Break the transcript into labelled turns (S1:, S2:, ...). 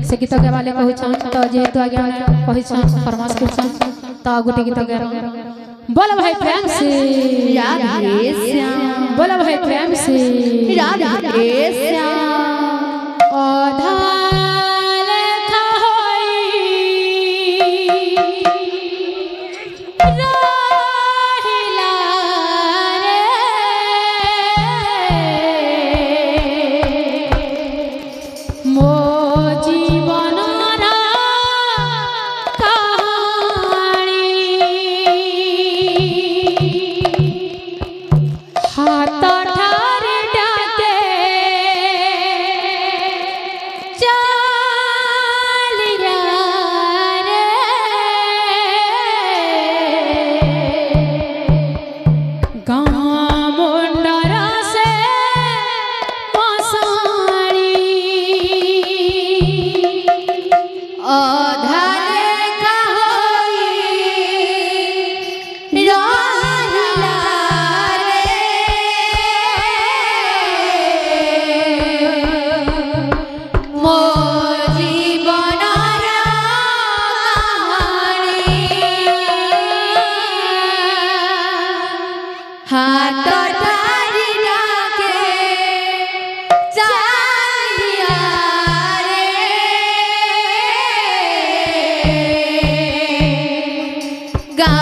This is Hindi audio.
S1: से गीत के वाले कहछन तो जेहेतु आगे कहछन फरमाइश करछन तो गुटे गीत के बोल भाई प्रेम से
S2: राधे श्याम
S1: बोल भाई प्रेम से
S2: राधे श्याम
S1: ओधाल था होई रहिला रे मो जीवनरा कहानी हाथ ठारे डाके चालिया रे गाँव मुंडरा से मसाणी
S2: ओधाले कहोई रहिला रे मो जीवनर कहानी हाथ ठारी डाके चालिया रे गा